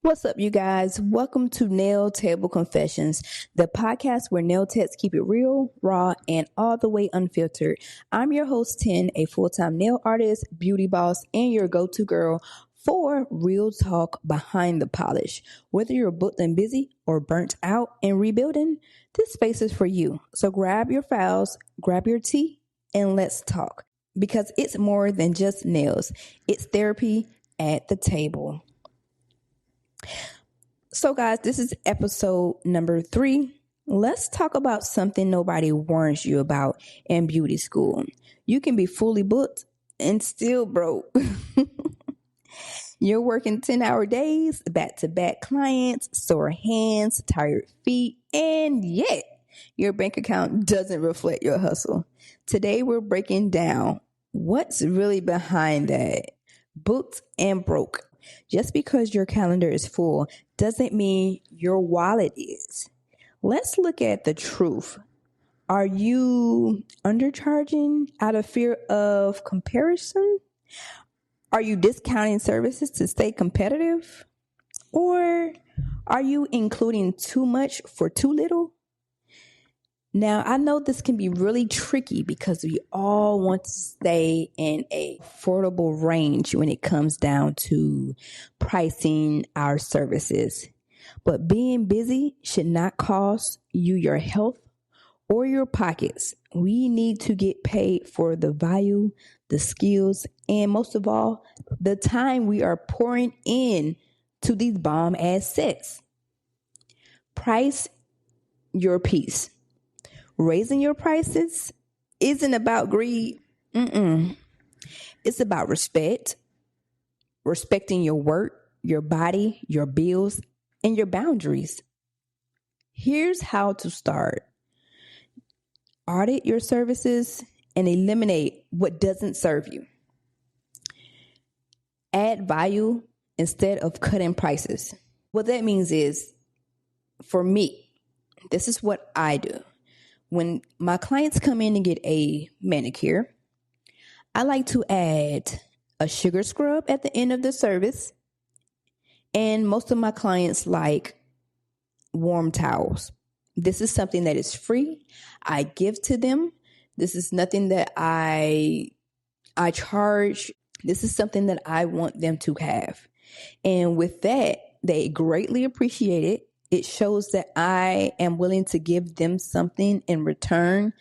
What's up, you guys? Welcome to Nail Table Confessions, the podcast where nail techs keep it real, raw, and all the way unfiltered. I'm your host, Tin, a full-time nail artist, beauty boss, and your go-to girl for real talk behind the polish. Whether you're booked and busy or burnt out and rebuilding, this space is for you. So grab your files, grab your tea, and let's talk. Because it's more than just nails. It's therapy at the table. So guys, this is episode number 3. Let's talk about something nobody warns you about in beauty school. You can be fully booked and still broke. You're working 10-hour days, back-to-back clients, sore hands, tired feet, and yet your bank account doesn't reflect your hustle. Today we're breaking down what's really behind that. Booked and broke. Just because your calendar is full doesn't mean your wallet is. Let's look at the truth. Are you undercharging out of fear of comparison? Are you discounting services to stay competitive? Or are you including too much for too little? Now, I know this can be really tricky because we all want to stay in a affordable range when it comes down to pricing our services. But being busy should not cost you your health or your pockets. We need to get paid for the value, the skills, and most of all, the time we are pouring in to these bomb ass sets. Price your piece. Raising your prices isn't about greed. It's about respect, respecting your work, your body, your bills, and your boundaries. Here's how to start. Audit your services and eliminate what doesn't serve you. Add value instead of cutting prices. What that means is, for me, this is what I do. When my clients come in and get a manicure, I like to add a sugar scrub at the end of the service. And most of my clients like warm towels. This is something that is free. I give to them. This is nothing that I charge. This is something that I want them to have. And with that, they greatly appreciate it. It shows that I am willing to give them something in return.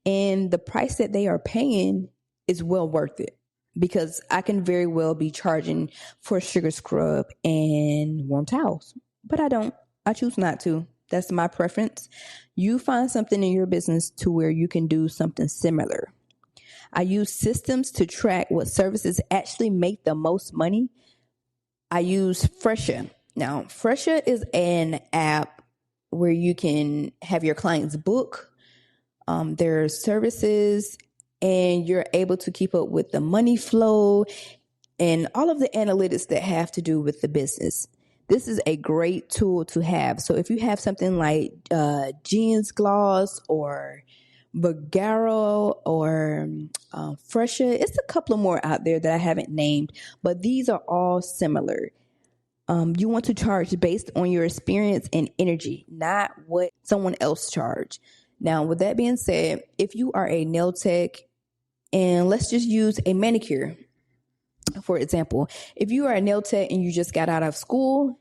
And the price that they are paying is well worth it. Because I can very well be charging for a sugar scrub and warm towels. But I don't. I choose not to. That's my preference. You find something in your business to where you can do something similar. I use systems to track what services actually make the most money. I use Fresha. Now, Fresha is an app where you can have your clients book their services, and you're able to keep up with the money flow and all of the analytics that have to do with the business. This is a great tool to have. So if you have something like Jeans Gloss or Bagaro or Fresha, it's a couple of more out there that I haven't named, but these are all similar. You want to charge based on your experience and energy, not what someone else charge. Now, with that being said, if you are a nail tech, and let's just use a manicure, for example. If you are a nail tech and you just got out of school,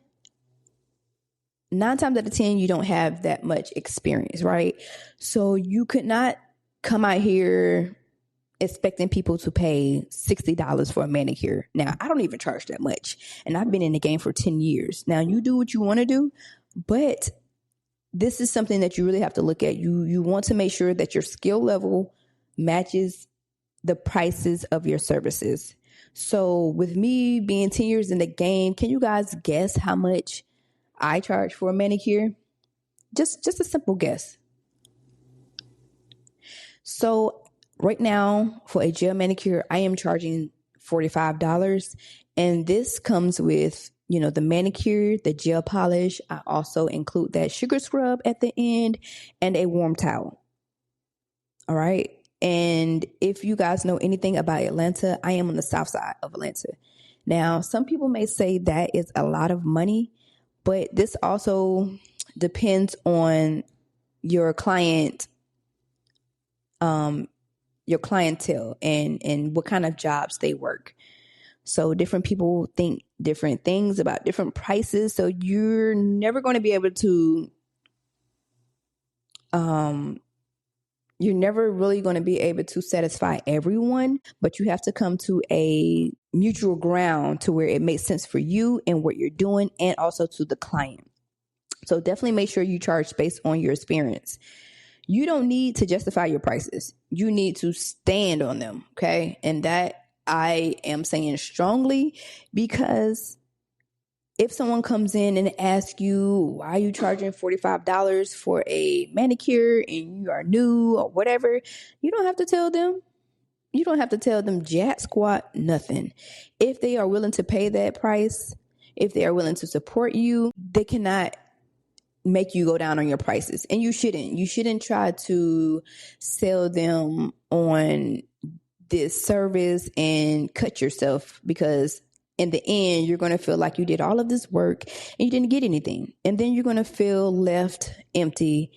9 times out of 10, you don't have that much experience, right? So you could not come out here expecting people to pay $60 for a manicure. Now, I don't even charge that much, and I've been in the game for 10 years. Now, you do what you want to do, but this is something that you really have to look at. You want to make sure that your skill level matches the prices of your services. So with me being 10 years in the game, can you guys guess how much I charge for a manicure? Just a simple guess. So right now for a gel manicure, I am charging $45. And this comes with, the manicure, the gel polish. I also include that sugar scrub at the end and a warm towel. All right. And if you guys know anything about Atlanta, I am on the south side of Atlanta. Now, some people may say that is a lot of money, But this also depends on your client, your clientele, and what kind of jobs they work. So different people think different things about different prices. So you're never going to be able to, you're never really going to be able to satisfy everyone, but you have to come to a mutual ground to where it makes sense for you and what you're doing, and also to the client. So definitely make sure you charge based on your experience. You don't need to justify your prices. You need to stand on them. Okay. And that I am saying strongly, because if someone comes in and asks you, why are you charging $45 for a manicure and you are new or whatever, you don't have to tell them. You don't have to tell them jack squat, nothing. If they are willing to pay that price, if they are willing to support you, they cannot make you go down on your prices. And you shouldn't. You shouldn't try to sell them on this service and cut yourself, because in the end, you're going to feel like you did all of this work and you didn't get anything. And then you're going to feel left empty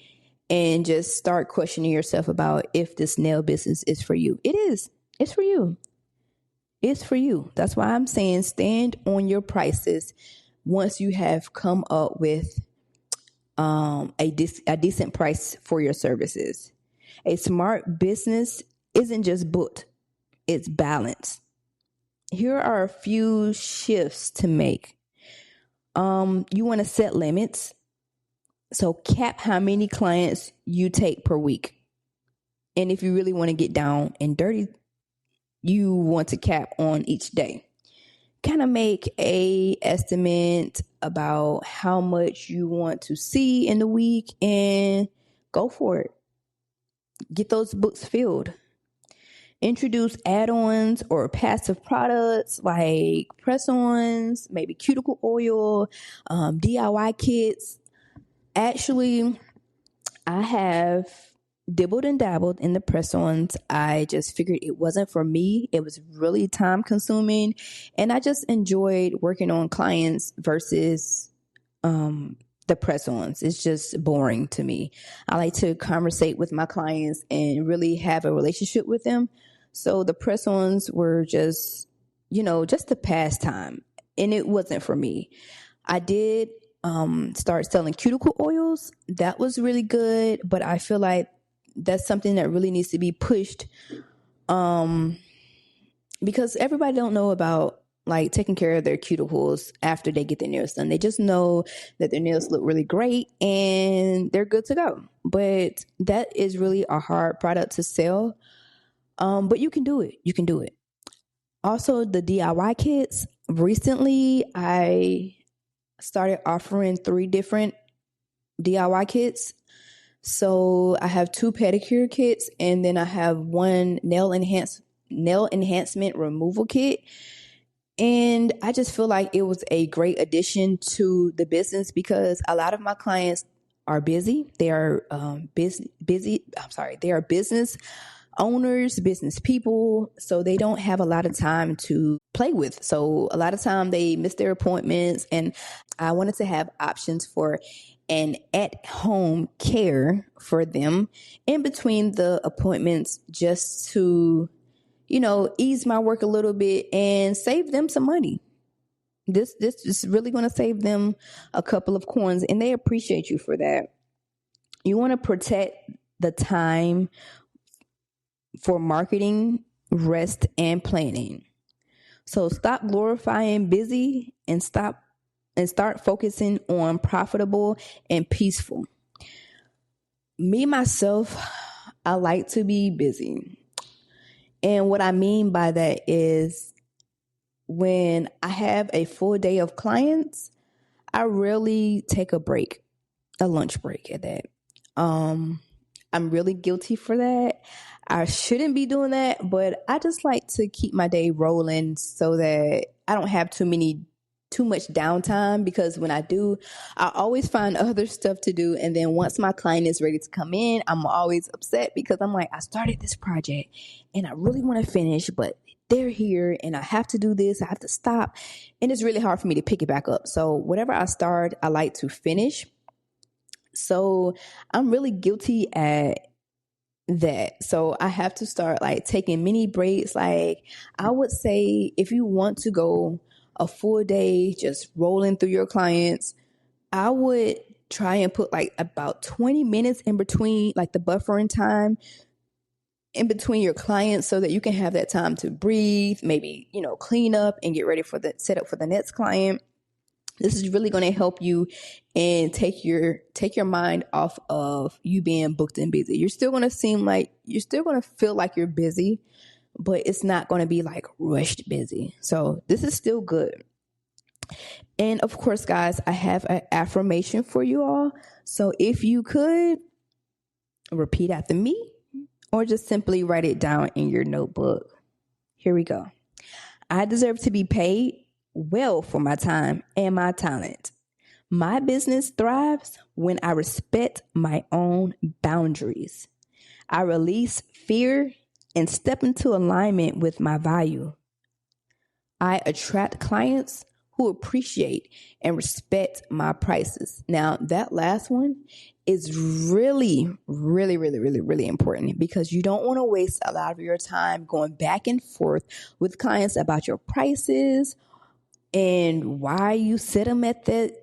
and just start questioning yourself about if this nail business is for you. It is. It's for you. It's for you. That's why I'm saying stand on your prices once you have come up with a decent price for your services. A smart business isn't just booked, it's balanced. Here are a few shifts to make. You want to set limits. So cap how many clients you take per week. And if you really want to get down and dirty, you want to cap on each day. Kind of make a estimate about how much you want to see in the week and go for it. Get those books filled. Introduce add-ons or passive products like press-ons, maybe cuticle oil, DIY kits. Actually, I have dibbled and dabbled in the press-ons. I just figured it wasn't for me. It was really time consuming, and I just enjoyed working on clients versus the press-ons. It's just boring to me. I like to conversate with my clients and really have a relationship with them. So the press-ons were just, just a pastime, and it wasn't for me. I did start selling cuticle oils. That was really good, but I feel like that's something that really needs to be pushed, because everybody don't know about like taking care of their cuticles after they get their nails done. They just know that their nails look really great and they're good to go. But that is really a hard product to sell. But you can do it. You can do it. Also, the DIY kits. Recently, I started offering 3 different DIY kits. So I have 2 pedicure kits, and then I have 1 nail enhancement removal kit. And I just feel like it was a great addition to the business, because a lot of my clients are busy. They are busy. I'm sorry. They are business owners, business people. So they don't have a lot of time to play with. So a lot of time they miss their appointments. And I wanted to have options for an at-home care for them in between the appointments, just to ease my work a little bit and save them some money. This is really going to save them a couple of coins, and they appreciate you for that. You want to protect the time for marketing, rest, and planning. So stop glorifying busy and start focusing on profitable and peaceful. Me, myself, I like to be busy. And what I mean by that is, when I have a full day of clients, I rarely take a break, a lunch break at that. I'm really guilty for that. I shouldn't be doing that, but I just like to keep my day rolling so that I don't have too much downtime, because when I do, I always find other stuff to do. And then once my client is ready to come in, I'm always upset, because I'm like, I started this project and I really want to finish, but they're here and I have to do this. I have to stop. And it's really hard for me to pick it back up. So whatever I start, I like to finish. So I'm really guilty at that. So I have to start like taking mini breaks. Like I would say if you want to go a full day just rolling through your clients, I would try and put like about 20 minutes in between, like the buffering time in between your clients so that you can have that time to breathe, maybe, clean up and get ready for the setup for the next client. This is really going to help you and take your mind off of you being booked and busy. You're still going to feel like you're busy, but it's not going to be like rushed busy. So this is still good. And of course, guys, I have an affirmation for you all. So if you could repeat after me or just simply write it down in your notebook. Here we go. I deserve to be paid well for my time and my talent. My business thrives when I respect my own boundaries. I release fear and step into alignment with my value. I attract clients who appreciate and respect my prices. Now, that last one is really, really, really, really, really important because you don't want to waste a lot of your time going back and forth with clients about your prices and why you set them at that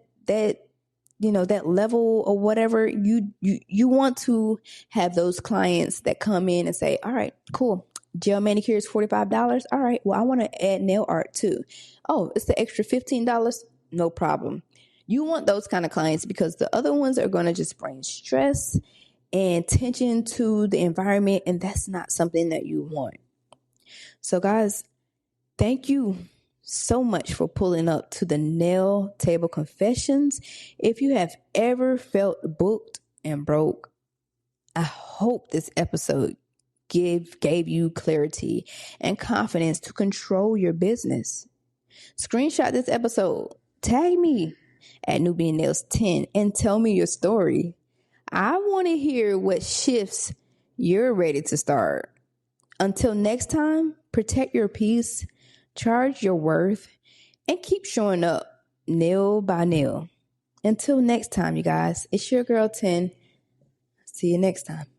level or whatever. You want to have those clients that come in and say, all right, cool. Gel manicure is $45. All right. Well, I want to add nail art too. Oh, it's the extra $15. No problem. You want those kind of clients because the other ones are going to just bring stress and tension to the environment. And that's not something that you want. So guys, thank you so much for pulling up to the Nail Table Confessions. If you have ever felt booked and broke, I hope this episode gave you clarity and confidence to control your business. Screenshot this episode, tag me at Nubian Nails 10 and tell me your story. I want to hear what shifts you're ready to start. Until next time, protect your peace, charge your worth, and keep showing up nail by nail. Until next time, you guys, it's your girl 10. See you next time.